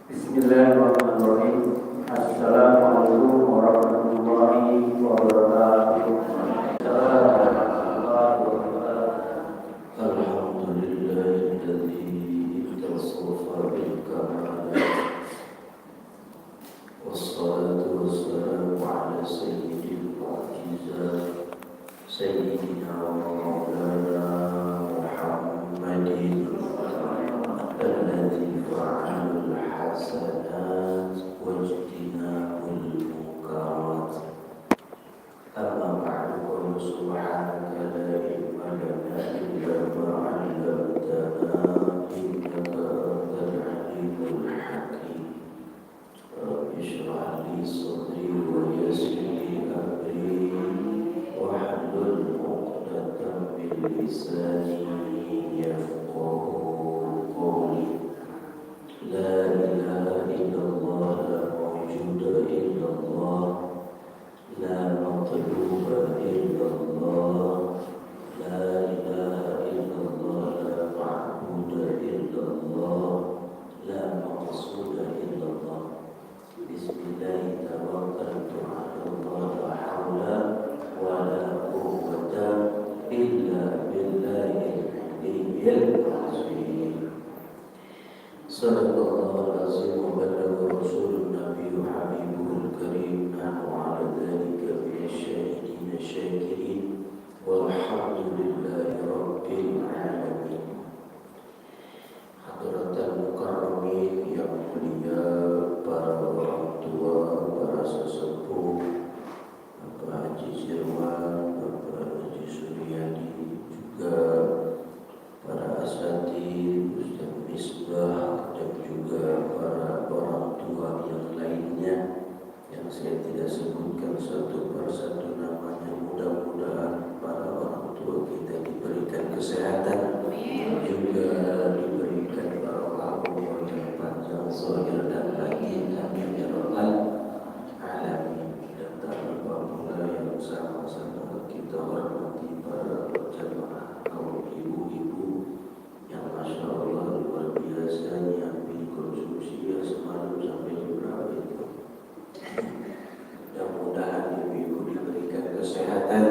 Bismillahirrahmanirrahim. Assalamualaikum warahmatullahi wabarakatuh. Alhamdulillahilladzi ittasafa bil kamalat wassalatu wassalamu ala sayyidil mu'jizat sayyidina wa maulana Muhammadin alladzi fa'alul hasanat wajtinabul munkarat. Amma ba'du, qul subhanaka la ilma lana illa ma 'allamtana innaka antal alimul hakim. Rabbi shrah li sadri wa yassir li amri wahlul 'uqdatam min lisani yafqahu qawli. La ilaha illallah, la mawjuda illallah, la matluba illallah, la ilaha illallah, la ma'buda illallah, la maqsuda illallah. Bismillahi tawakkaltu 'ala Allah, la haula wa la quwwata illa billahil aliyyil azim. Sadaqallahul azim wa ballagha rasulun nabiyyu habibul karim. Nahnu 'ala dzalika minasyahidin syakirin walhamdulillahi rabbil alamin. Hadratal mukarramin yang mulia, para orang tua, para sesepuh, Bapak Haji Sirwan, Bapak Haji Suryadi, juga para asatidz, Ustaz Misbah, dan juga para orang tua yang lainnya yang saya tidak sebutkan satu persatu namanya. Mudah-mudahan para orang tua kita diberikan kesehatan, juga diberikan barokah umur yang panjang, zahir dan batin. Amin ya rabbal alamin. Dan tak lupa pula yang sama-sama kita hormati para jamaah kaum ibu-ibu yang masya Allah luar biasanya konsumsi semalam sampai berapa itu. Mudah-mudahan ibu-ibu diberikan kesehatan,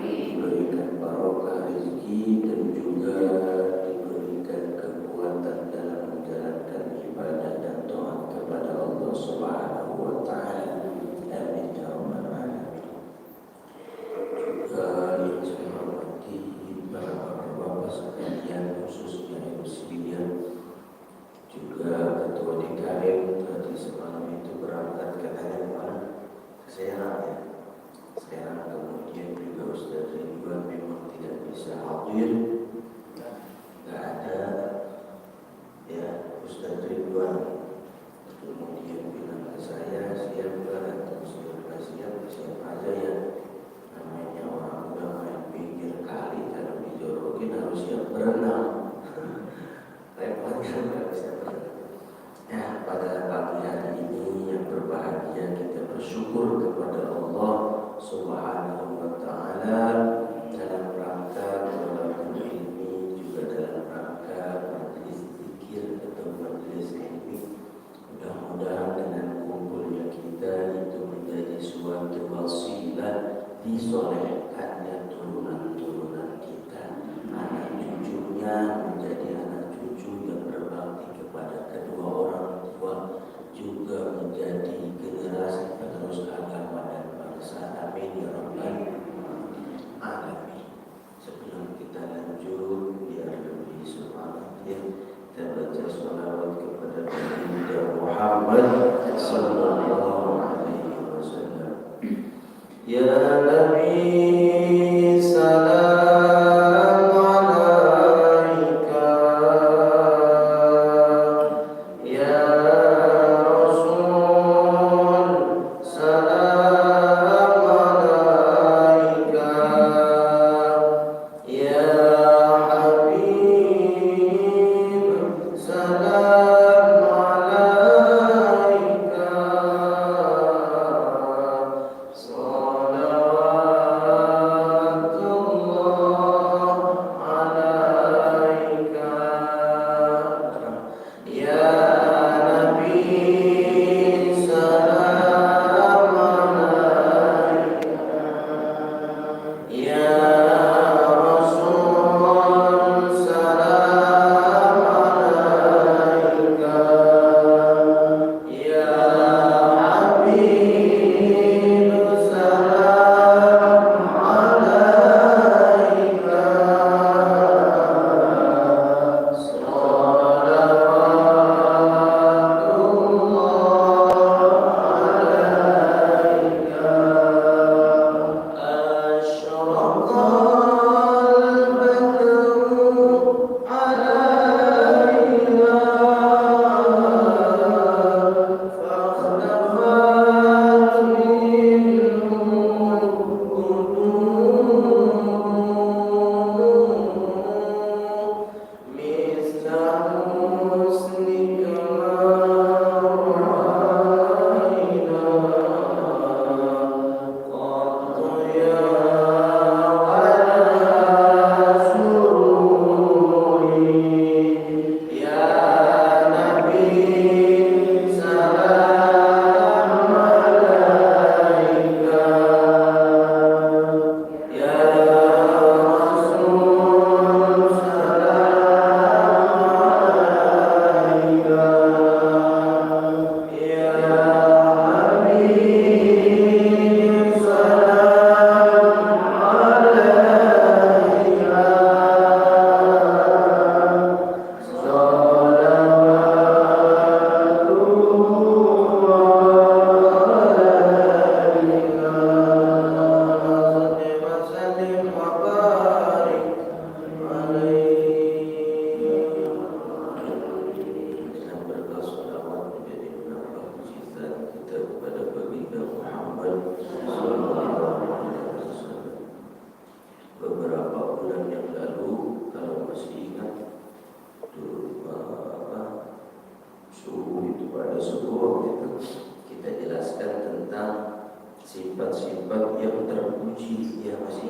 diberikan barokah rezeki, dan juga diberikan kekuatan dalam menjalankan ibadah dan taat kepada Allah Subhanahu wa taala. Amin ya rabbal alamin. Juga yang saya hormati para bapak-bapak sekalian, khususnya MC-nya, juga ketua DKM tadi semalam itu berangkat katanya mana? Serang ya, Serang. Kemudian juga Ustaz Ridwan memang tidak bisa hadir, nggak ada ya Ustaz Ridwan. Kemudian bilang ke saya, siap atau siap aja ya, namanya orang udah main pinggir kali, kalau dijorokin harus siap berenang. Repotnya nggak bisa berenang. Ya, pada pagi hari ini yang berbahagia, kita bersyukur kepada Allah Subhanahu wa taala dalam rangka thalabul ilmi, juga dalam rangka majelis zikir atau majelis ilmi. Mudah-mudahan dengan kumpulnya kita itu menjadi suatu wasilah disolehkannya turunan-turunan kita, anak cucunya menjadi anak cucu yang berbakti kepada kedua orang tua, juga menjadi generasi penerus agama dan bangsa. Amin ya rabbal alamin. Sebelum kita lanjut, biar lebih semangat ya, kita baca sholawat kepada Nabi Muhammad sallallahu alaihi wasallam. Ya Nabi salam alaika, ya Rasul salam alaika, ya Habib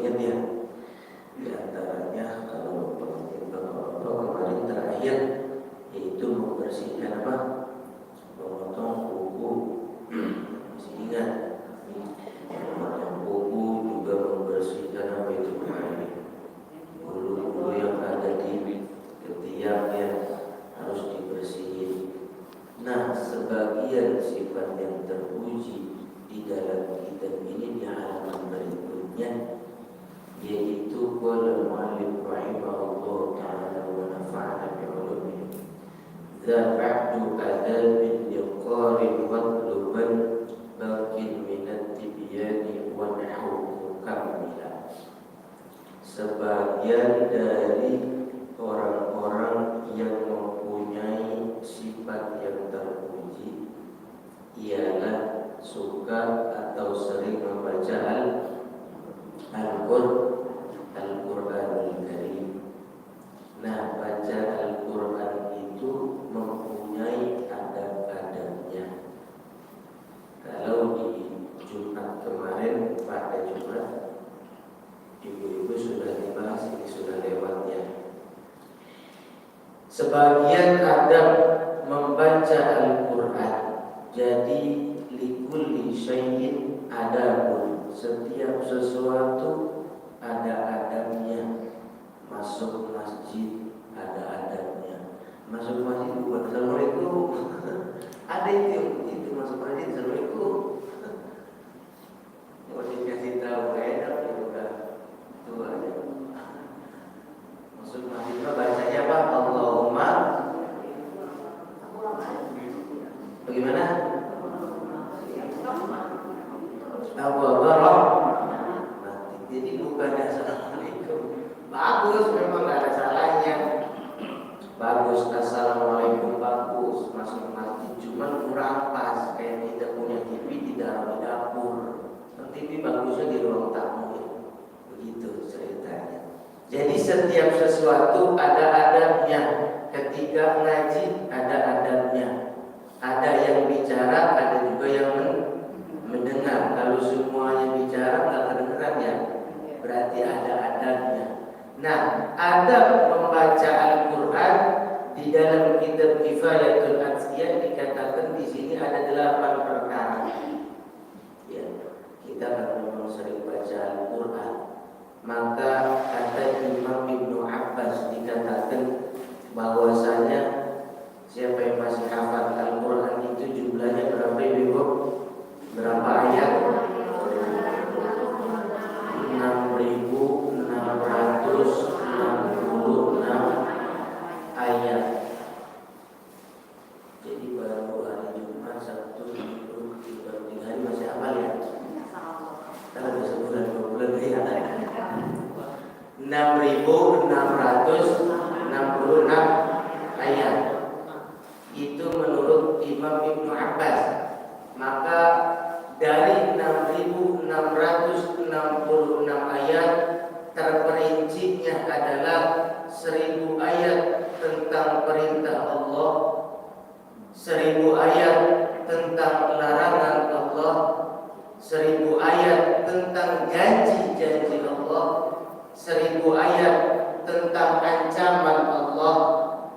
ingat ya. Di antaranya kalau kemarin terakhir yaitu membersihkan apa? Memotong kuku. Masih ingat? Memotong kuku juga membersihkan apa itu kemarin? Bulu-bulu yang ada di ketiaknya harus dibersihin. Nah, sebagian sifat yang terpuji di dalam kitab ini di halaman berikutnya, yaitu qala al-mu'allif rahimahullah ta'ala wa nafa'ana bi'ulumihi dzab'du adabin liqarin wadluban bakin minat tibyani wa nahu mukammila. Sebagian dari orang-orang yang mempunyai sifat yang terpuji ialah suka atau sering membaca Al-Qur'anul Karim. Nah, baca Al-Qur'an itu mempunyai adab-adabnya. Kalau di Jumat kemarin, pada Jumat, ibu-ibu sudah dibahas, ini sudah lewat ya. Sebagian adab membaca Al-Quran. Jadi likulli syai'in adabun. Setiap sesuatu ada adabnya. Masuk masjid ada adabnya. Masuk masjid bukan Assalamualaikum. Ada itu masuk masjid Assalamualaikum. Mau dikasih tahu enak ya udah itu aja. Masuk masjid bacanya apa? Allahumma bagaimana? Jadi bukannya Assalamualaikum. Bagus, memang gak ada salahnya. Bagus, Assalamualaikum bagus. Masuk masjid cuman kurang pas. Kayak kita punya TV tidak di dapur. TV bagusnya di ruang tamu ya. Begitu ceritanya. Jadi setiap sesuatu ada adabnya. Ketika ngaji ada adabnya. Ada yang bicara, ada juga yang mendengar. Kalau semuanya bicara nggak kedengeran ya, berarti ada adabnya. Nah, adab membaca Al-Quran di dalam kitab Kifayatul Atsiyah dikatakan di sini ada 8 perkara. Ya, kita kan memang sering baca Al-Quran. Maka kata Imam Ibnu Abbas dikatakan bahwasanya siapa yang masih hafal Al-Quran itu jumlahnya berapa ibu? Berapa ayat? 6.666 ayat. Jadi baru hari Jumat, Sabtu, Minggu, baru 3 hari masih hafal ya? Kita ada sebulan 2 bulan ya. 6.666 ayat. Itu menurut Imam Ibnu Abbas. Maka dari 6.666 ayat terperincinya adalah 1.000 ayat tentang perintah Allah, 1.000 ayat tentang larangan Allah, 1.000 ayat tentang janji-janji Allah, 1.000 ayat tentang ancaman Allah,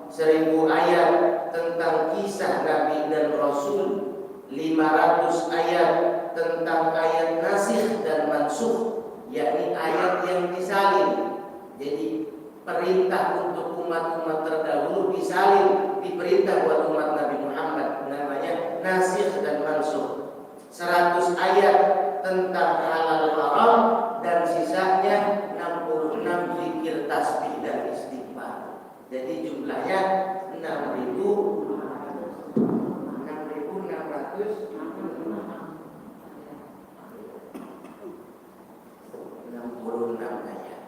1.000 ayat tentang kisah Nabi dan Rasul, 500 ayat tentang ayat nasikh dan mansukh, yakni ayat yang disalin. Jadi perintah untuk umat-umat terdahulu disalin, diperintah buat umat Nabi Muhammad, namanya nasikh dan mansukh. 100 ayat tentang halal haram dan sisanya 66 zikir tasbih dan istighfar. Jadi jumlahnya 6.666 ayat.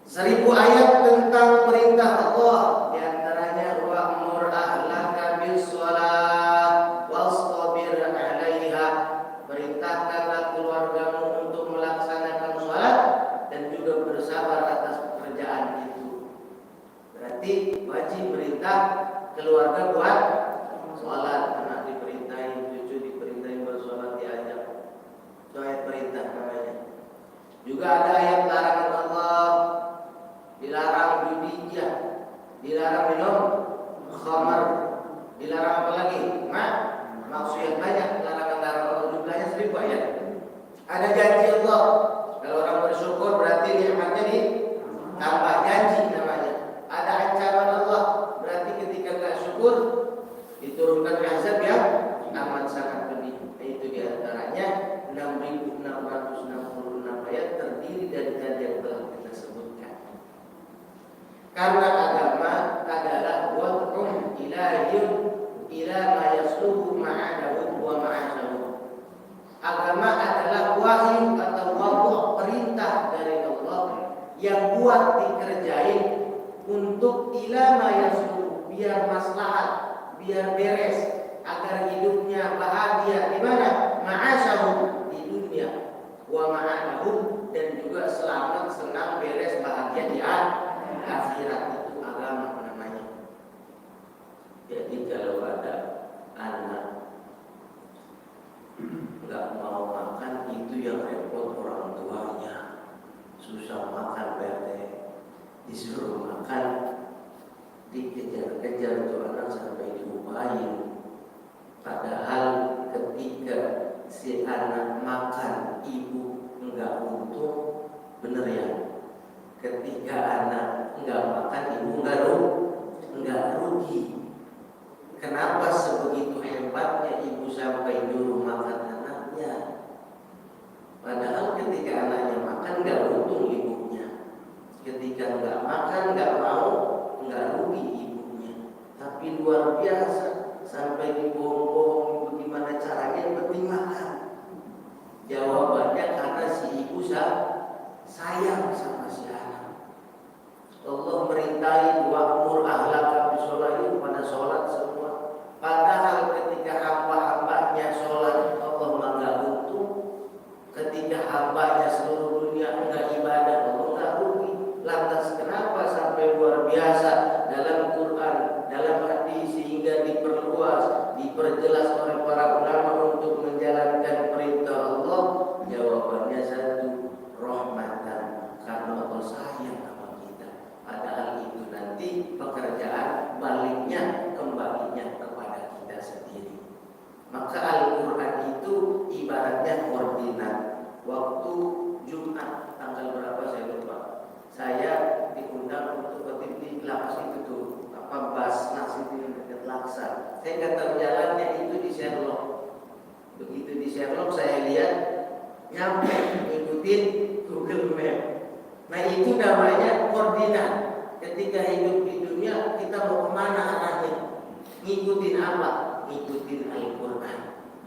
1.000 ayat tentang perintah Allah, di antaranya wa'mur ahlaka bis-shalah wastabir 'alaiha. Perintahkanlah keluargamu untuk melaksanakan salat dan juga bersabar atas pekerjaan itu. Berarti wajib perintah keluarga buat salat, anak diperintahin, cucu diperintahin bersalat, diajak. Itu ayat perintah namanya. Juga ada ayat larangan Allah, dilarang judiyah, dilarang minum khamar, dilarang apa lagi? Maksiat banyak, larangan-larangan Allah jumlahnya 1000 ayat. Ada janji Allah, kalau orang bersyukur berarti nikmatnya ditambah, janji namanya. Ada ancaman Allah, berarti ketika gak syukur diturunkan azab yang amat sangat pedih. Itu diantaranya 6.666 ayat terdiri dari janji yang telah kita sebutkan. Karena agama adalah wad'un ilahyun ila ma yasluhu ma'adahu wa ma'ashahu. Agama adalah wahyu atau wabuk perintah dari Allah yang buat dikerjain untuk ila ma yasluhu, biar maslahat, biar beres, agar hidupnya bahagia di mana? Ma'ashahu, di dunia, wa ma'adahu, dan juga selamat, senang, beres, bahagia di akhirat. Itu agama namanya. Jadi kalau ada anak nggak mau makan, itu yang repot orang tuanya. Susah makan, bete, disuruh makan, dikejar-kejar tuh anak sampai diupain. Padahal ketika si anak makan, ibu nggak untung, bener ya? Ketika anak nggak makan, ibu nggak rugi. Kenapa sebegitu hebatnya ibu sampai nyuruh makan anaknya? Padahal ketika anaknya makan nggak untung ibunya. Ketika nggak makan, nggak mau, nggak rugi ibunya. Tapi luar biasa, sampai dibohong-bohong bagaimana caranya, yang penting makan. Jawabannya karena si ibu sayang sama si anak. Allah merintahi wa'mur ahlaka bisholati, pada sholat semua. Padahal ketika hamba-hambanya sholat, Allah nggak untung. Ketika hambanya seluruh dunia enggak ibadah, Allah nggak rugi. Lantas kenapa sampai luar biasa dalam Quran, dalam hadis, sehingga diperluas, diperjelas oleh para ulama untuk menjalankan perintah Allah? Jawabannya satu, rahmatan, karena Allah sayang sama kita. Padahal itu nanti pekerjaan baliknya, kembalinya kepada kita sendiri. Maka Al-Quran itu ibaratnya koordinat. Waktu Jumat tanggal berapa saya lupa, saya diundang untuk khotib di Laksa itu tuh, Basnas itu dekat Laksa. Saya kata jalannya itu di Sherlock. Begitu di Sherlock saya lihat nyampe, ikutin Google Map. Nah itu namanya koordinat. Ketika hidup di dunia, kita mau kemana arahnya? Ngikutin apa? Ngikutin Al-Quran.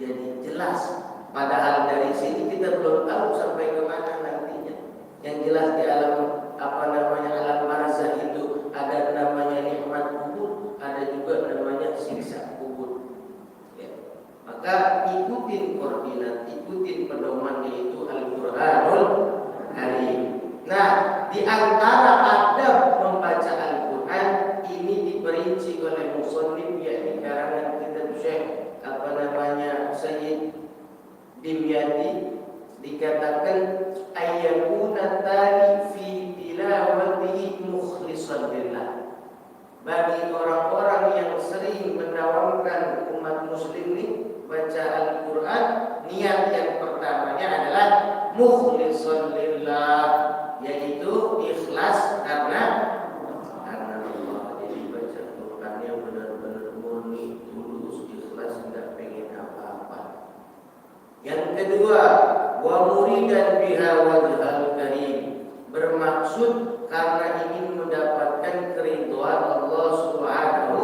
Jadi jelas. Padahal dari sini kita belum tahu sampai kemana nantinya. Yang jelas di alam alam barzakh itu ada namanya nikmat kubur, ada juga namanya siksa kubur. Ya. Maka ikutin koordinat, ikutin pedomannya itu Al-Quranul Karim. Nah, di antara adab membaca Al-Quran ini diperinci oleh musannif, yakni karangan kitab Syekh Sayyid Dimyati, dikatakan ayyakuna tali fi tilawatihi mukhlishan lillah. Bagi orang-orang yang sering mendawamkan umat muslim ini baca Al-Quran, niat yang pertamanya adalah mukhlishan lillah, yaitu ikhlas karena Allah. Jadi baca Qurannya benar-benar murni, tulus, ikhlas, tidak pengen apa-apa. Yang kedua, wa muridan biha wajhal karim, bermaksud karena ingin mendapatkan keridhaan Allah Subhanahu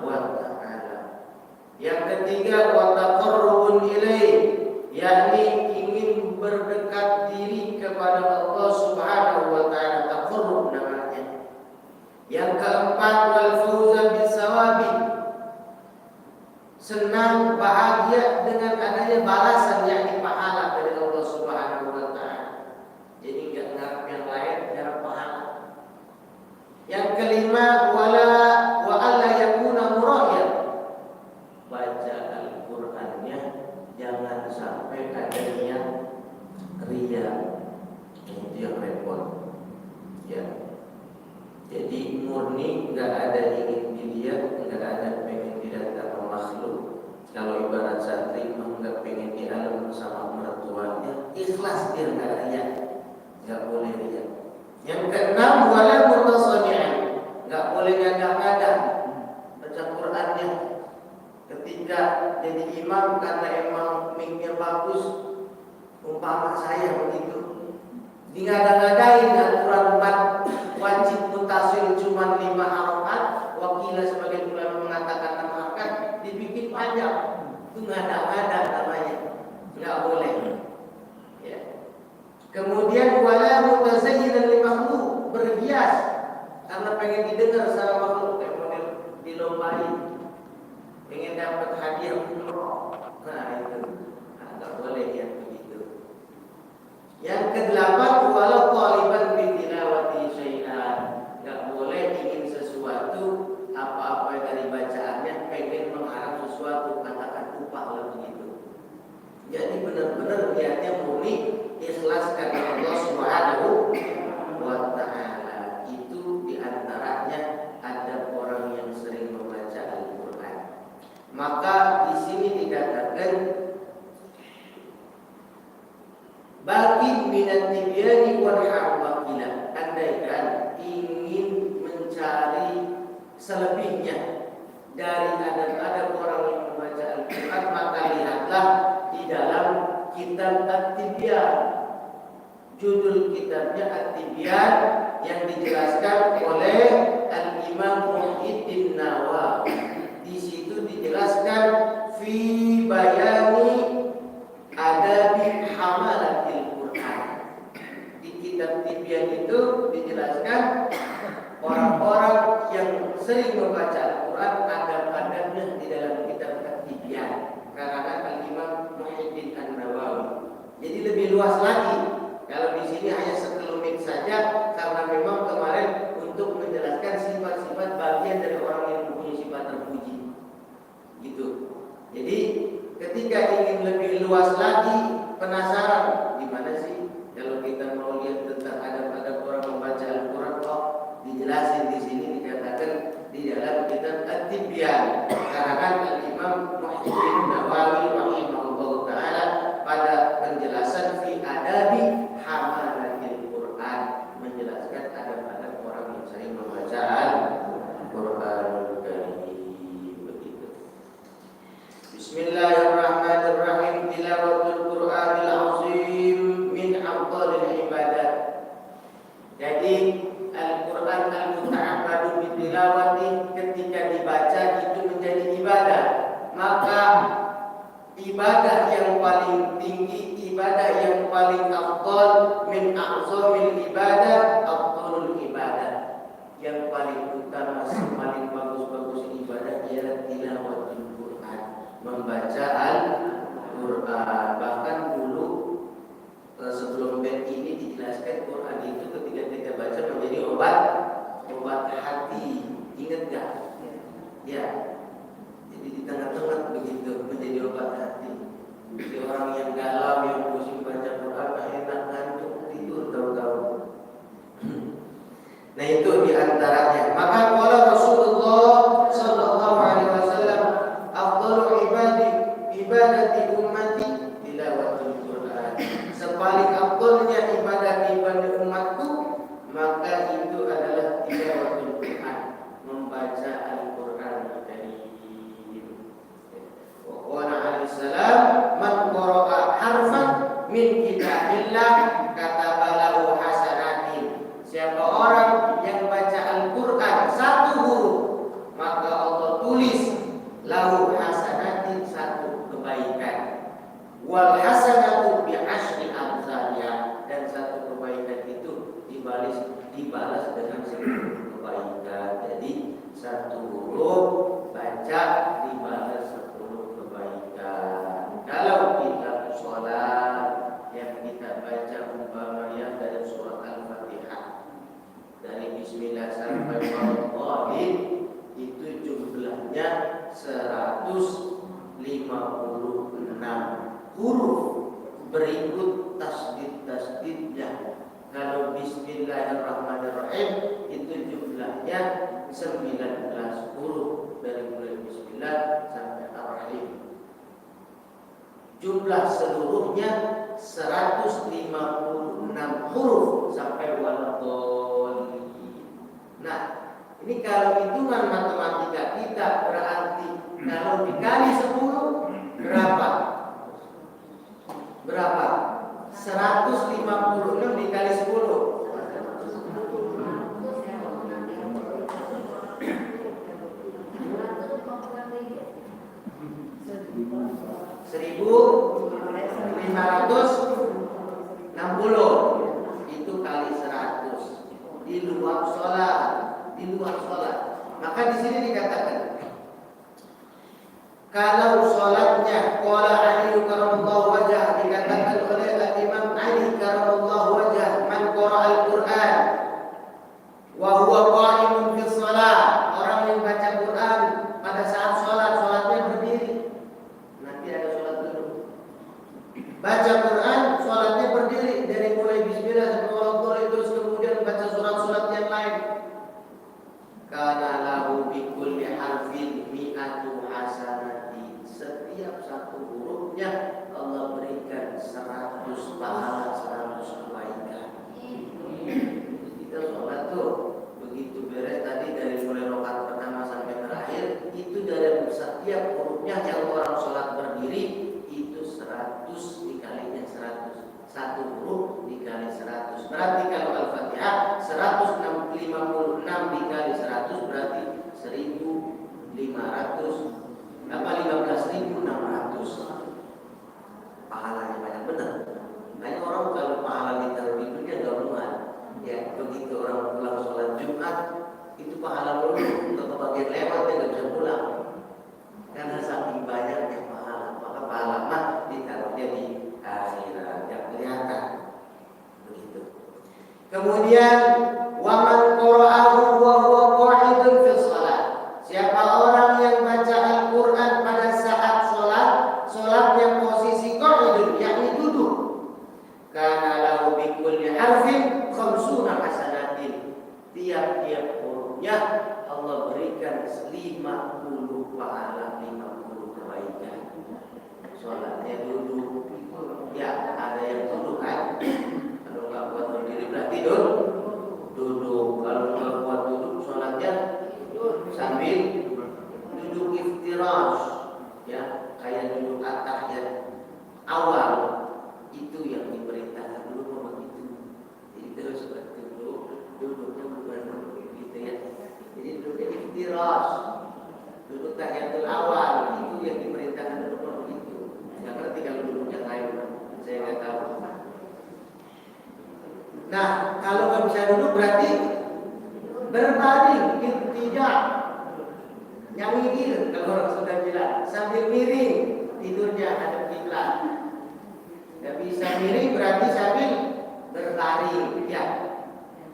wa taala. Yang ketiga, wa taqarrubun ilaih, yakni ingin berdekat diri kepada Allah Subhanahu wa taala, taqarrub namanya. Yang keempat, wal fauza bisawabi, senang, bahagia dengan adanya balasan, yakni pahala dari Allah Subhanahu wa taala. Jadi enggak ngarep yang lain, ngarep pahala. Yang kelima, wa alla yakuna murayyan, baca Al-Qur'annya jangan sampai adanya riya. murni, nggak ada ingin dilihat, nggak ada pengen dilihat sama makhluk. Kalau ibarat santri nggak pengen dialam sama mertuanya, ikhlas dia nggak riak, nggak boleh riak. Yang keenam, wala mutasani'an, nggak boleh ngada-ngada baca Qurannya. Ketika jadi imam karena emang mic-nya bagus, umpama saya begitu, ngada-ngadain aturan wajib mutasil cuma 5 harokat, wakilah sebagai ulama mengatakan 6 harokat, dibikin panjang, itu ngada-ngada namanya, nggak boleh. Ya. Kemudian wala mutazayyinan li makhluk, berhias karena pengen didengar sama makhluk, kayak model dilombain, pengen dapat hadiah umroh. Nah itu nggak boleh yang begitu. Yang kedelapan, walau taliban bi tilawati syai'an, nggak boleh ingin sesuatu apa-apa dari bacaannya, pengen mengharap sesuatu, katakan upah lah begitu. Jadi benar-benar niatnya murni, ikhlas karena Allah Subhanahu wa ta'ala. Itu diantaranya ada orang yang sering membaca Al-Quran. Maka di sini dikatakan bagi minat tibyani wal hawakila, andaikan ingin mencari selebihnya dari ada orang yang membaca Al-Quran, maka lihatlah di dalam kitab At-Tibyan. Judul kitabnya At-Tibyan yang dijelaskan oleh Al-Imam Muhyiddin Nawawi. Di situ dijelaskan fi bayani adabi hamalatil Quran. Di kitab Tibyan itu dijelaskan orang-orang yang sering membaca Al-Quran, adab-adabnya di dalam kitab Tibyan karangan Al-Imam Muhyiddin An-Nawawi. Jadi lebih luas lagi. Kalau di sini hanya sekelumit saja, karena memang kemarin untuk menjelaskan sifat-sifat bagian dari orang yang mempunyai sifat terpuji. Gitu. Jadi ketika ingin lebih luas lagi, penasaran gimana sih kalau kita mau lihat tentang adab-adab orang membaca Al-Quran, kok dijelasin di sini, dikatakan di dalam kitab At-Tibyan karangan Al-Imam Muhyiddin Nawawi rahimahullah taala pada penjelasan fi adabi hamalatil Quran, menjelaskan adab-adab orang yang sering membaca Al-Quran begitu. Bismillahirrahmanirrahim. Tilawatul Qur'anil azim min afdhalil ibadat. Jadi Al-Quran al-muta'abbadu bitilawati, ketika dibaca itu menjadi ibadah. Maka ibadah yang paling tinggi, ibadah yang paling afdal min a'zamil ibadah, afdalul ibadah. Yang paling utama, paling bagus-bagus ibadah ialah tilawatul Quran, membaca Al-Quran. Bahkan dulu sebelum bed ini dijelaskan Quran itu ketika kita baca menjadi obat hati. Ingat gak? Ya. Jadi di tengah-tengah begitu menjadi obat hati. Jadi orang yang galau, yang pusing baca Quran, enak ngantuk tidur tahu-tahu. Nah itu diantaranya. Maka qala Rasulullah sallallahu alaihi wasallam, afdhalu ibadati ummati tilawatul Quran. Sepaling afdalnya ibadah umatku, maka itu adalah tilawatul Quran, membaca Al-Quran Karim. Wa qala alaihi salam, man qara'a harfan min kitabillah katabalahu hasanatin. Siapa orang yang baca Al-Quran satu huruf, maka Allah tulis lahu hasanatin, satu kebaikan. Wal hasanatu bi asyri amsalha, dan satu kebaikan itu dibalas dengan 10 kebaikan. Jadi satu huruf baca dibalas 10 kebaikan. Kalau kita sholat yang kita baca umpamanya dari surat Al-Fatihah, dari Bismillah sampai Al-Fatihah, itu jumlahnya 156 huruf, berikut tasdid-tasdidnya. Kalau Bismillahirrahmanirrahim itu jumlahnya 19 huruf dari mulai bismillah sampai ar-rahim. Jumlah seluruhnya 156 huruf sampai waladhdallin. Nah, ini kalau hitungan matematika kita berarti kalau dikali 10 berapa? Berapa? 156 dikali 10. 1560 itu kali 100 di luar sholat. Maka di sini dikatakan kalau sholatnya qala Ali karamallahu wajah, dikatakan oleh Imam Ali karamallahu wajah, man qara'a al-Qur'an wa huwa qa'imun fi shalah, orang yang baca Quran pada saat sholatnya berdiri. Nanti ada sholat dulu. Baca Quran, sholatnya berdiri dari mulai bismillah sampai waladhdallin, terus kemudian baca surat-surat yang lain. Kana lahu bi kulli harfin mi'atu hasanati. Setiap satu hurufnya Allah berikan 100 pahala, 100 kebaikan. Kita sholat tuh begitu beres tadi dari mulai rakaat pertama sampai terakhir, itu dari setiap hurufnya yang orang sholat berdiri itu 100 dikalinya 100. Satu huruf dikali 100. Berarti kalau Al-Fatihah 156 dikali 100 berarti 15.600. Pahalanya banyak benar. Banyak orang kalau pahala ditaruh di dunia gabungan. Ya, begitu orang pulang sholat Jumat itu pahala belum untuk bagian lewat dia nggak bisa pulang. Karena saking banyaknya pahala, maka pahala mah ditaruhnya di akhirat yang kelihatan. Begitu. Kemudian waman qara'ahu wa huwa qa'idun fi shalah. Siapa orang yang baca Al-Qur'an pada saat sholatnya posisi qa'idun, yakni duduk. Kana lahu bi kulli harfin 50 hasanatin. Tiap-tiap hurufnya Allah berikan 50 pahala, 50 kebaikan. Sholatnya duduk. Ya, ada yang duduk kan? Kalau nggak buat berdiri berarti duduk. Kalau nggak buat duduk, sholatnya sambil duduk iftirash, ya, kayak duduk at-tahiyat awal. Itu yang diperintahkan dulu begitu. Jadi terus duduknya bukan gitu ya. Jadi duduknya iftirash, duduk tahiyatul awal, itu yang diperintahkan dulu begitu. Nggak ngerti kalau duduk yang lain, saya nggak tahu. Nah, kalau nggak bisa duduk berarti berbaring, tidak nyawigil kalau orang sudah bilang, sambil miring tidurnya hadap kiblat. Nggak bisa miring berarti sambil berbaring, ya.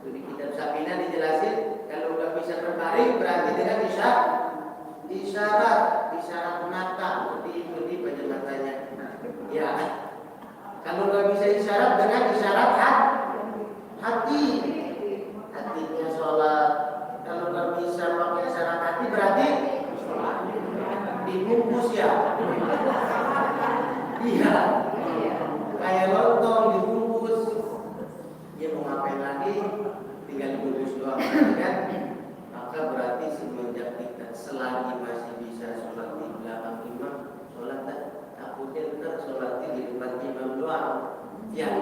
Itu di kitab Sabina dijelasin, kalau nggak bisa berbaring berarti dengan isyarat mata, seperti itu di pada matanya. Ya, kalau nggak bisa isyarat dengan isyarat hatinya sholat. Kalau nggak bisa pakai isyarat hati berarti dibungkus ya. Iya, kayak lontong dibungkus. Dia mau ngapain lagi? Tinggal dibungkus doang kan? Maka berarti semenjak kita selagi masih bisa sholat di belakang imam, sholat takutnya kita sholat di depan imam doang. Ya.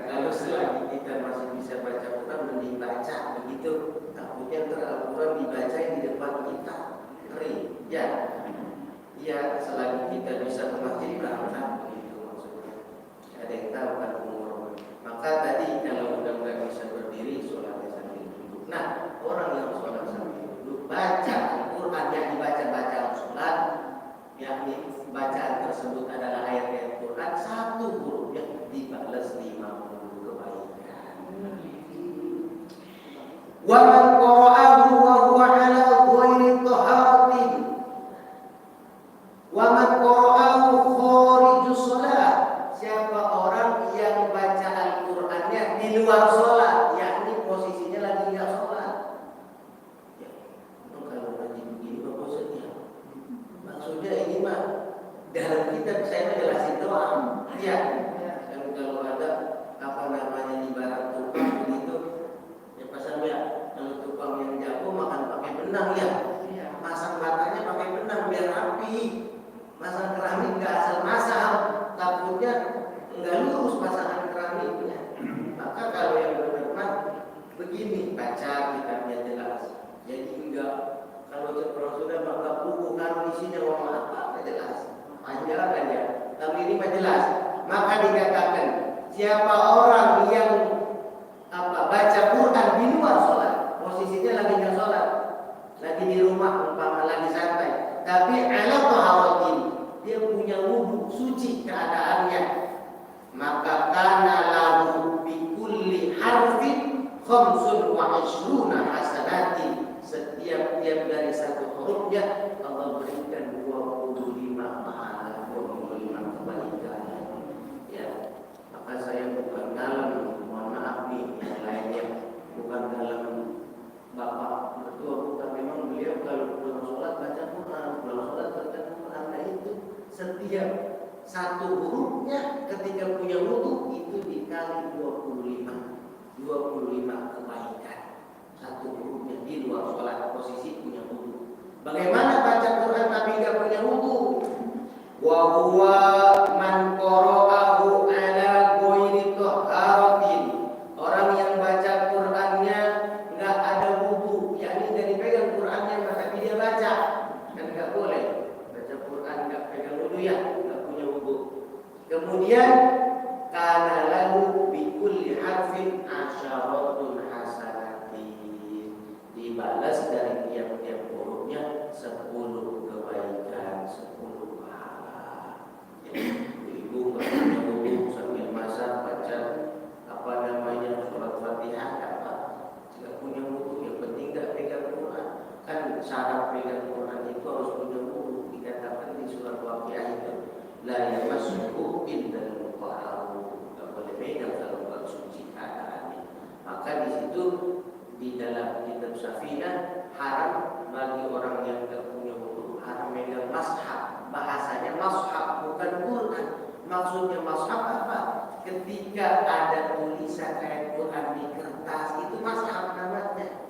Kalau selagi kita masih bisa baca Quran, mending baca begitu. Takutnya Al-Quran dibaca di depan kita kering. Ya, ya, selagi kita bisa ke masjid berangkat begitu maksudnya. Ada yang tahu kan umur. Maka tadi kalau udah nggak bisa berdiri, sholatnya sambil duduk. Nah, orang yang sholat sambil duduk baca Al-Quran yang dibaca sholat, yakni bacaan tersebut adalah ayat-ayat Quran, satu hurufnya dibalas 50 kebaikan. Wa man qara'ahu wa huwa 'ala ghairi taharatin wa man qara'ahu kharijus shalah. Siapa orang yang baca Al-Qur'annya di luar salat, yakni posisinya lagi enggak salat. mah dalam kitab saya menjelasin doang. Ya, kan kalau ada apa namanya ibarat tukang begitu, ya pasang ya kalau tukang yang jago makan pakai benang ya, pasang batanya pakai benang biar rapi, pasang keramik nggak asal-asal, takutnya nggak lurus pasangan keramiknya. Maka kalau yang benar begini, baca kitabnya jelas. Jadi enggak kalau seperti sudah maka buku kalau isinya ngomong apa jelas, panjang aja. Tapi ini mah jelas. Maka dikatakan siapa orang yang baca Quran di luar sholat, posisinya lagi nggak sholat, lagi di rumah umpama lagi santai, tapi ala taharatin, dia punya wudu suci keadaannya, maka kana lahu bi kulli harfin khamsun wa ishruna hasanatin. Setiap dari satu hurufnya Allah berikan 25 pahala, 25 kebaikan. Ya, maka saya bukan dalam, mohon maaf nih yang lainnya, bukan dalam bapak mertua, bukan, memang beliau kalau pulang sholat baca Quran, pulang sholat baca Quran. Nah itu setiap satu hurufnya ketika punya wudu itu dikali 25 kebaikan. Satu hurufnya di luar sholat posisi punya wudu. Bagaimana baca Quran tapi nggak punya wudu? Wa huwa man qara'ahu ala ghairi taharatin. Orang yang baca Qurannya nggak ada wudu, yakni nggak dipegang Qurannya tapi dia baca, kan nggak boleh baca Quran nggak pegang wudu ya, nggak punya wudu. Kemudian kana lahu bi kulli harfin asyaratun dibalas dari tiap-tiap hurufnya 10 kebaikan, 10 pahala. Ibu punya wudu sambil masak baca apa namanya surat Fatihah apa? Jika punya wudu yang penting enggak pegang Quran. Kan syarat pegang Quran itu harus punya wudu. Dikatakan di surat Waqiah itu la yamassuhu illal mutahharun. Enggak boleh pegang kalau bukan suci keadaannya. Maka di situ di dalam kitab Syafi'iyah haram bagi orang yang tidak punya wudu haram megang mashaf. Bahasanya mashaf bukan Quran. Maksudnya mashaf apa? Ketika ada tulisan kayak Quran di kertas itu mashaf namanya.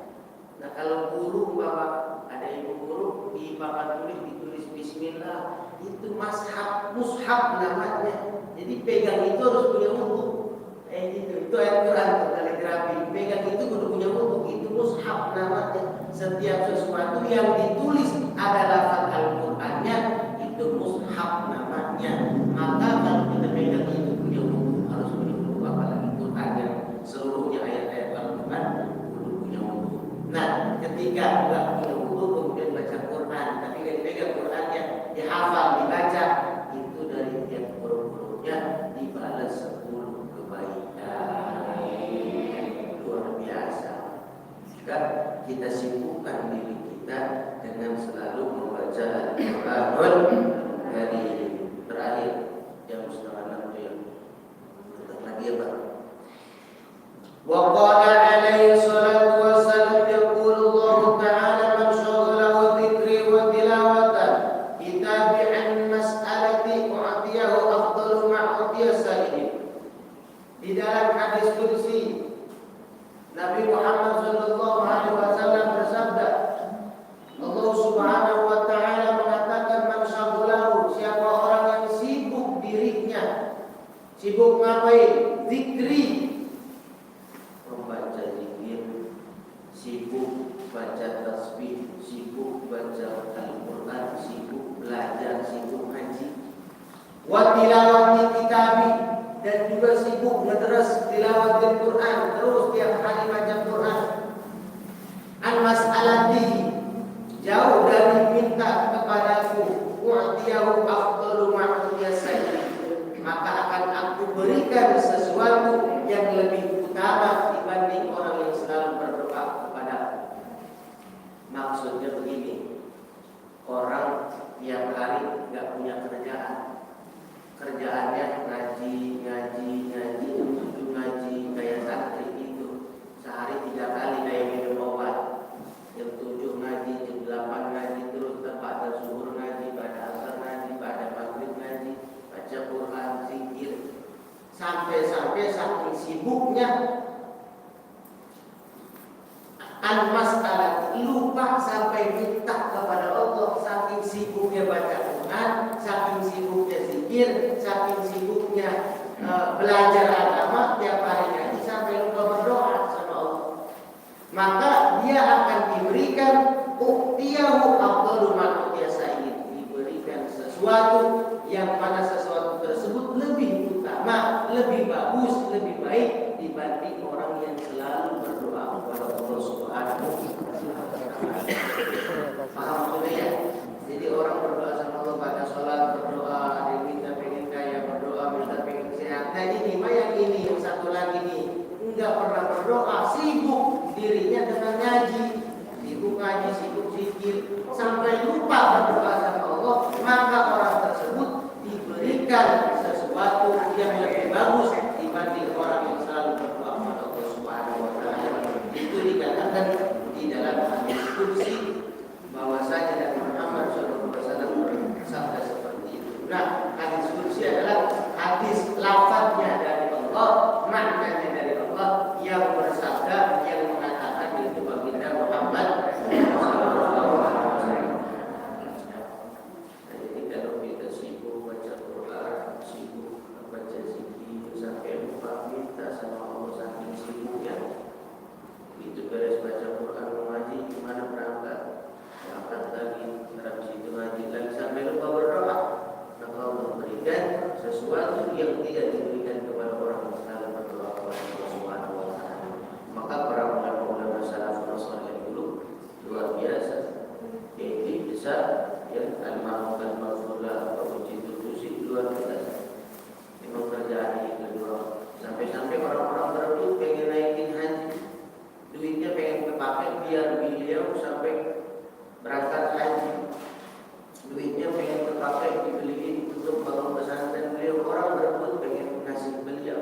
Nah kalau guru bapak ada ibu guru di papan tulis ditulis Bismillah itu mushaf namanya. Jadi pegang itu harus punya wudu. Itu ayat Quran kaligrafi. Pegang itu kudu punya wudu. Itu mushaf namanya. Setiap sesuatu yang ditulis ada lafaz Al-Qur'annya itu mushaf namanya. Maka kalau kita pegang itu punya wudu, harus punya wudu, apalagi Quran yang seluruhnya ayat-ayat Al-Qur'an kudu punya wudu. Nah, ketika enggak punya wudu kemudian baca Quran, tapi enggak dipegang Qurannya, dihafal, dibaca, itu dari tiap huruf-hurufnya dibalas 10 kebaikan. Luar biasa. Jika kita sibukkan diri kita dengan selalu membaca Al-Quran dari terakhir jam 5:30 itu ya. Bentar lagi ya Pak. Wa qala alaihi salatu wassalam yaqulu Allah ta'ala man shaghalahu dzikri wa tilawatan itabi'an mas'alati u'tiyahu afdalu ma u'tiya sa'ilin. Di dalam hadis qudsi Nabi Muhammad sallallahu alaihi wasallam bersabda, Allah Subhanahu wa taala mengatakan man syaghalahu, siapa orang yang sibuk dirinya. Sibuk ngapain? Zikri, membaca zikir, sibuk baca tasbih, sibuk baca Al-Qur'an, sibuk belajar, sibuk ngaji. Wa tilawati kitabi, dan juga sibuk ngedres tilawatil Quran, terus tiap hari baca Quran. An mas'alati, jauh dari minta kepadaku, u'tiyahu afdalu ma utiya, maka akan aku berikan sesuatu yang lebih utama dibanding orang yang selalu berdoa kepadaku. Maksudnya begini, orang tiap hari enggak punya kerjaannya ngaji, kayak santri itu sehari 3 kali kayak minum obat. Jam 7 ngaji, jam 8 ngaji, terus pada zuhur ngaji, pada asar ngaji, Sampai-sampai saking sibuknya al-mas'alah, lupa sampai minta kepada Allah, saking sibuknya baca Quran, saking sibuknya zikir, saking sibuknya belajar agama tiap hari ngaji, sampai lupa berdoa sama Allah. Maka dia akan diberikan uktiyahu afdalu ma utiya sa'id, diberikan sesuatu yang mana sesuatu tersebut lebih utama, lebih bagus, lebih baik dibanding orang yang selalu berdoa kepada Allah Subhanahu wa taala. Paham maksudnya ya? Jadi orang berdoa sama Allah pada sholat, berdoa dia minta pengen kaya, berdoa minta pengen sehat. Nah ini mah yang ini, yang satu lagi nih enggak pernah berdoa, sibuk dirinya dengan ngaji, sibuk ngaji, sibuk zikir, sampai lupa berdoa sama Allah, maka orang tersebut diberikan sesuatu yang lebih bagus dibanding orang yang selalu berdoa kepada Allah Subhanahu wa taala. Itu dikatakan di dalam hadis qudsi bahwasanya Nabi Muhammad SAW bersabda seperti itu. Nah, hadis qudsi adalah hadis lafadznya dari Allah, maknanya dari Allah yang bersabda, yang mengatakan itu baginda Muhammad sallallahu alaihi wasallam. Jadi kalau kita sibuk baca Quran, sibuk baca zikir, sampai lupa minta sama Allah saking sibuknya, itu beres baca Quran mengaji, gimana berangkat lagi, habis itu ngaji lagi sampai lupa berdoa, maka Allah berikan sesuatu yang tidak diberikan kepada orang yang selalu berdoa kepada Allah Subhanahu wa taala. Maka para ulama salafus saleh dulu luar biasa, yaitu besar yang al-ma'ruf al-maghfurlah atau itu luar biasa. Memang kerjaan itu kedua. Sampai-sampai orang-orang berebut pengen naikin haji, duitnya pengen kepakai biar beliau sampai berangkat haji, duitnya pengen kepakai dibeliin untuk bangun pesantren beliau. Orang berebut pengen ngasih beliau,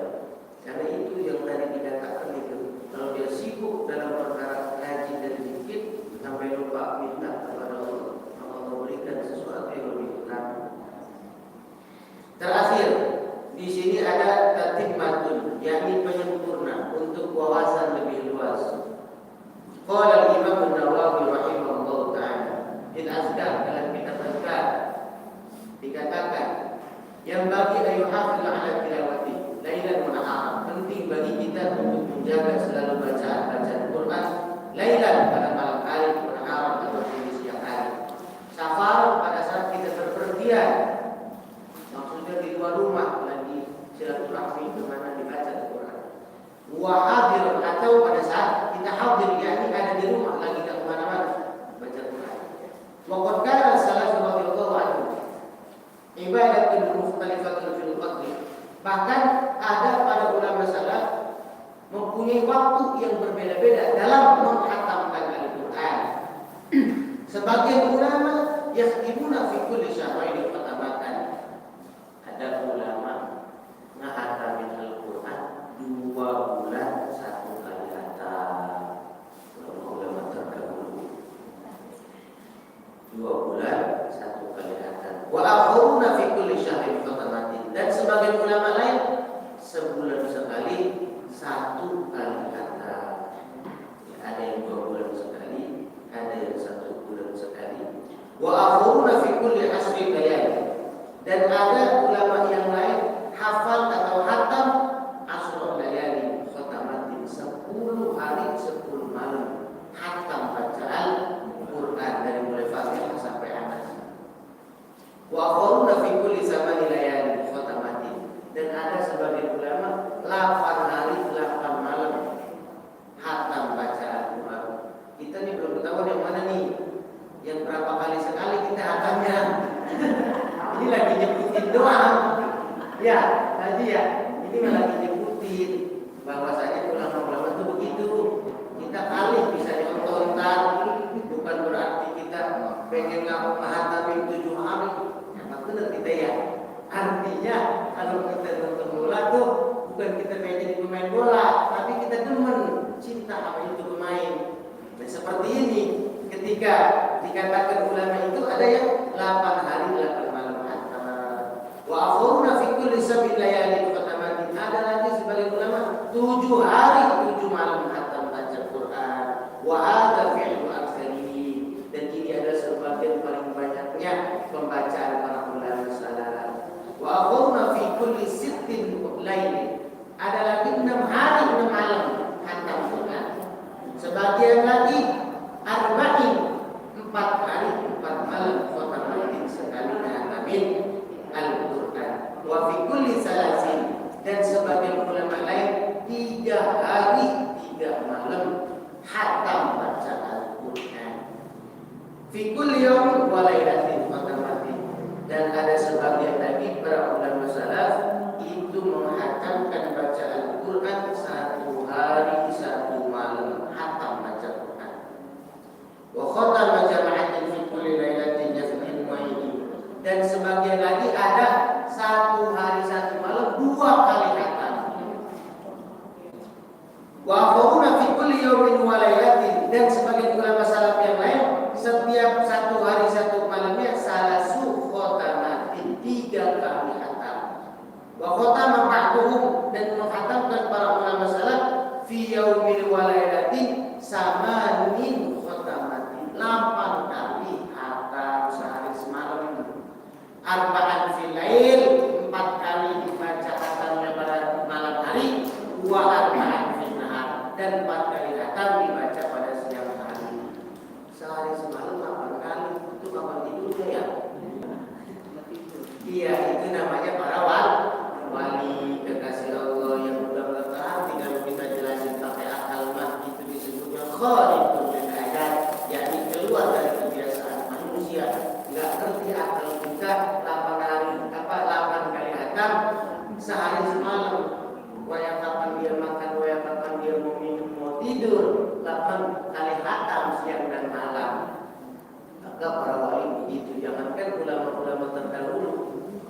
karena itu yang tadi dikatakan itu. Kalau dia sibuk dalam perkara haji dan zikir sampai lupa minta kepada Allah, maka Allah berikan sesuatu yang lebih utama. Terakhir, di sini ada tatimmatun, yakni penyempurna untuk wawasan lebih luas. Qala al-Imam an-Nawawi rahimahullah ta'ala fil azkar, dalam kitab azkar dikatakan yang bagi ayuhafil ala tilawati lailan wa naharan, penting bagi kita untuk menjaga selalu bacaan Quran lailan pada malam hari, wa naharan atau di siang hari. Safar pada saat kita berpergian, maksudnya di luar rumah lagi silaturahmi kemana dibaca Al-Quran. Wa hadir, atau pada saat kita hadir, yakni ada di rumah lagi tidak kemana-mana baca Quran. Wa qad kana salafun radhiyallahu anhu ibadatul mukhtalifatun fil qadri. Bahkan ada pada ulama salaf mempunyai waktu yang berbeda-beda dalam menghatamkan Al-Quran. Sebagian ulama yakhtibuna fi kulli syahrain khatamatan. Ada ulama ngahatamin Al-Quran 2 bulan 1 kali khatam. Ulama terdahulu 2 bulan 1 kali khatam. Wa akhiruna fi kulli syahrin khatamatin. Dan sebagian ulama lain sebulan sekali 1 kali khatam. Ya, ada yang 2 bulan sekali, ada yang 1 bulan sekali. Wa akhiruna fi kulli asri layali. Dan ada ulama yang lain hafal atau hatam asrul layali khatamatin, 10 hari 10 malam hatam bacaan Quran dari mulai Fatihah sampai Anas. Wa akharuna fi kulli zamani layali khatamatin. Dan ada sebagian ulama 8 hari 8 malam hatam bacaan Quran. Kita nih belum ketahuan yang mana nih, yang berapa kali sekali kita hatamnya. Ini lagi nyebutin doang, ya tadi ya. Ini lagi nyebutin bahwasanya ulama-ulama itu begitu. Kita kali bisa dikontar, bukan berarti kita pengen menghatamin 7 hari. Yang benar kita ya. Artinya kalau kita nonton bola tuh bukan kita pengen jadi pemain bola, tapi kita demen, cinta sama itu pemain. Dan seperti ini, ketika dikatakan ulama itu ada yang 8 hari 8 malam. Wa akhiruna fi kulli sabil layali khatamatin. ada lagi sebagian ulama 7 hari 7 malam khatam baca Quran. Wa hadza fi'lu aktsarihi, dan ini adalah sebagian paling banyaknya pembacaan para ulama salaf. Wa akhurna fi kulli sittin lailin, ada lagi 6 hari 6 malam khatam Quran. Sebagian lagi arba'in, 4 hari 4 malam khatamin sekali khatamin Al-Quran. Wa fi kulli salasin, dan sebagian ulama lain 3 hari 3 malam khatam baca Al-Quran. Fi kulli yawmin wa lailatin khatamin, dan ada sebagian lagi para ulama salaf itu menghatamkan baca Al-Quran 1 hari 1 malam khatam baca Quran. Wa khatama jama'atin fi kulli lailatin yasmin wa ini, dan sebagian lagi ada 1 hari 1 malam 2 kali khatam. Wa akhuruna fi kulli yawmin wa lailatin, dan sebagian ulama salaf yang lain setiap 1 hari 1 malamnya salasu khatamatin, 3 kali khatam. Wa khatama ba'duhum, dan menghatamkan para ulama salaf fi yaumin wa lailatin samanin khatamatin, 8 kali khatam sehari semalam. Arba'an fil lail, 4 kali dibaca khatamnya pada malam hari. Wa arba'an fil nahar, dan 4 kali khatam dibaca pada siang hari. Sehari semalam 8 kali, itu kapan tidurnya ya? Iya, itu namanya para wali kekasih Allah yang mudah-mudahan kalau kita jelasin pakai akal mah itu disebutnya kharikul adat, yakni keluar dari kebiasaan manusia. Enggak ngerti akal kita 8 kali khatam sehari semalam. Waya kapan dia makan, waya kapan dia mau minum, mau tidur, 8 kali khatam siang dan malam. Maka para wali begitu, jangankan ulama-ulama terdahulu,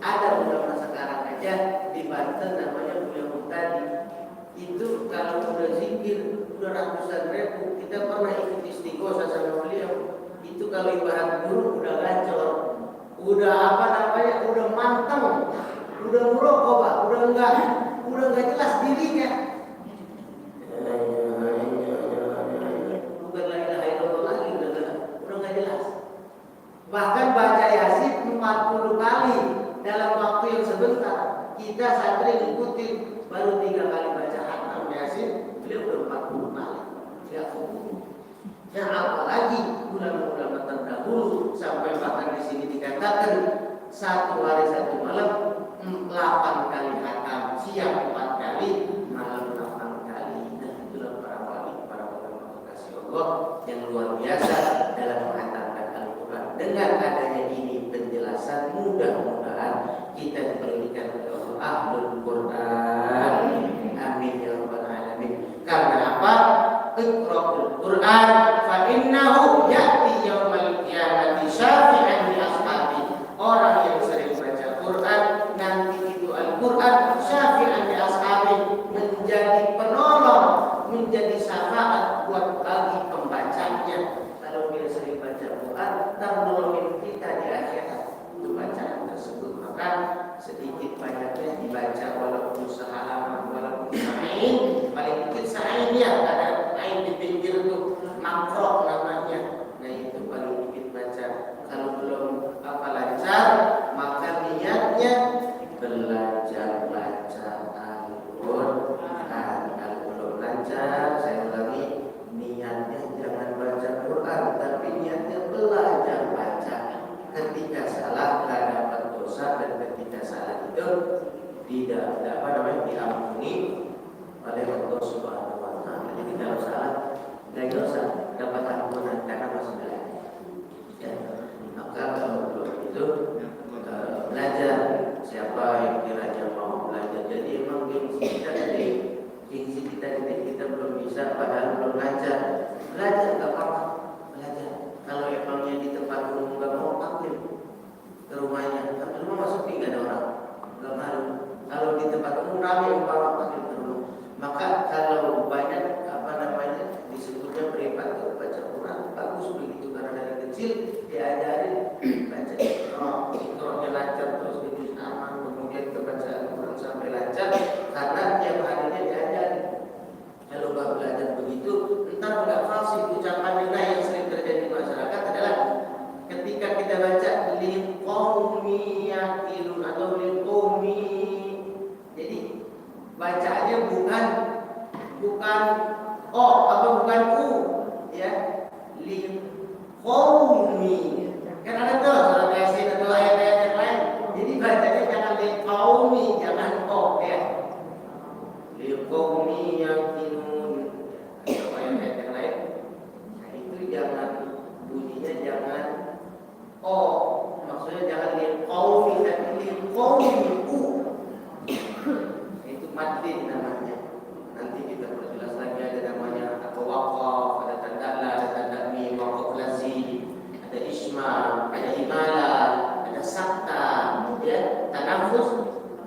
ada ulama sekarang aja di Banten namanya Buya Muhtadi. Itu kalau udah zikir udah ratusan ribu. Kita pernah ikut istighosah sama beliau. Itu kalau ibarat guru udah gacor, udah udah manteng, udah muraqabah, udah enggak jelas dirinya. Bukan la ilaha illallah lagi, udah enggak jelas. Bahkan baca Yasin 40 kali dalam waktu yang sebentar. Kita santri ngikutin, baru 3 kali baca khatam Yasin, beliau udah 40 kali. Ya nah, apalagi ulama-ulama terdahulu, sampai bahkan di sini dikatakan 1 hari 1 malam 8 kali khatam, siang 4 kali, malam 8 kali. Dan itulah para wali, para ulama kekasih Allah yang luar biasa dalam menghatamkan Al-Quran. Dengan adanya ini penjelasan, mudah-mudahan kita diberikan oleh Allah ahlul Quran. Amin ya rabbal alamin. Karena apa? Iqra'ul Quran fa innahu ya'ti yaumal qiyamati syafi'an li ashabi. Orang yang sering baca Quran, nanti itu Al-Quran syafi'an li ashabi, menjadi penolong, menjadi syafaat buat bagi pembacanya. Kalau dia sering baca Quran, menolongin kita di akhirat untuk bacaan tersebut. Maka sedikit banyaknya dibaca, walaupun sehalaman, walaupun sa'in, paling dikit sa'in ya, ada ain di pinggir itu makrok namanya. Nah itu paling dikit baca. Kalau belum apa lancar, maka niatnya belajar baca Al-Quran. Kalau belum lancar, saya ulangi, niatnya jangan baca Quran, tapi niatnya belajar baca. Ketika salah tidak dapat dosa, dan ketika salah itu tidak diampuni oleh Allah Subhanahu wa Ta'ala. Jadi kalau salah nggak dosa, dapat ampunan karena masih belajar. Ya. Maka kalau belum itu belajar. Siapa yang kiranya mau belajar? Jadi emang gengsi kita kita belum bisa, padahal belum belajar. Belajar nggak apa-apa, belajar. Kalau emangnya di tempat umum nggak mau, panggil ke rumahnya. Tapi rumah masuk nggak ada orang, nggak malu. Kalau di tempat umum ramai, umpama panggil ke rumah. Maka kalau banyak disebutnya beribadah baca Quran, bagus begitu, karena dari kecil diajarin baca Iqra', lancar terus ke juz aman, kemudian ke bacaan Quran sampai lancar, karena bukan o atau bukan u, ya. Li qaumi. Kan ada tuh surat Yasin atau ayat-ayat yang lain. Jadi bacanya jangan li qaumi, jangan o, ya. Li qaumi yakinun. Atau ayat-ayat yang lain. Nah, itu jangan bunyinya jangan o. Maksudnya jangan li qaumi, tapi li qaumi u. Itu mati namanya. Nanti kita perjelas lagi ada namanya atau waqaf, ada tanda la, ada tanda mim, waqaf lazim, ada isma, ada imala, ada sakta, ya, tanafus,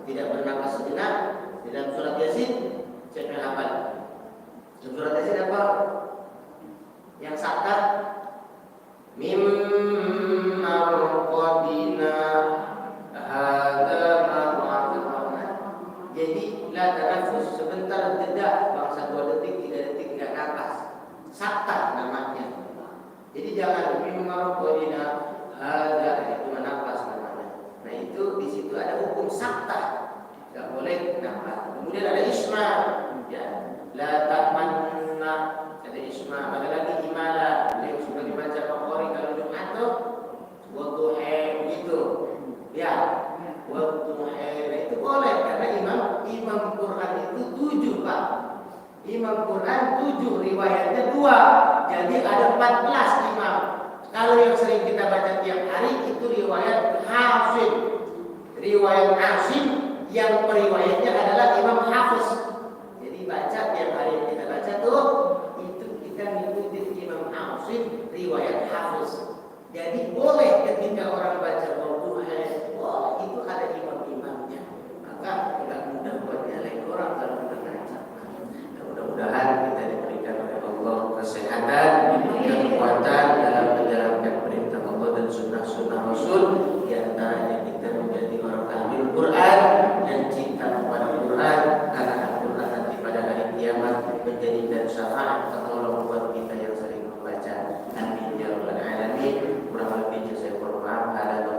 tidak bernafas sejenak. Di dalam surat Yasin siapa yang hafal? Surat Yasin apa? Yang sakta mim marqadina hadza marqadina. Jadi la tanafus, sebentar jeda, bangsa 2 detik, 3 detik tidak nafas. Sakta namanya. Jadi jangan mim marqadina hadza, itu menafas namanya. Nah, itu di situ ada hukum sakta. Tidak boleh nafas. Kemudian ada isma, ya. La tamanna, ada isma, ada lagi imala, yang sudah dibaca Bukhari kalau Jumat tuh wadduha gitu. Ya, wadduha itu boleh karena imam Quran itu 7, Pak. Imam Quran 7, riwayatnya 2. Jadi ada 14 imam. Kalau yang sering kita baca tiap hari itu riwayat Hafiz. Riwayat Asim yang periwayatnya adalah Imam Hafiz. Jadi baca tiap hari yang kita baca tuh itu kita mengikuti Imam Asim riwayat Hafiz. Jadi boleh ketika orang baca wadduha, wah itu ada imam-imamnya. Maka tidak mudah buat nyalain orang kalau kita baca. Mudah-mudahan kita diberikan oleh Allah kesehatan dan kekuatan dalam menjalankan perintah Allah dan sunnah-sunnah Rasul. Di antaranya kita menjadi orang ahli Quran dan cinta kepada Quran, karena Al-Quran nanti pada hari kiamat menjadikan syafaat penolong buat kita yang sering membaca. Amin ya rabbal alamin. Kurang lebihnya saya mohon maaf.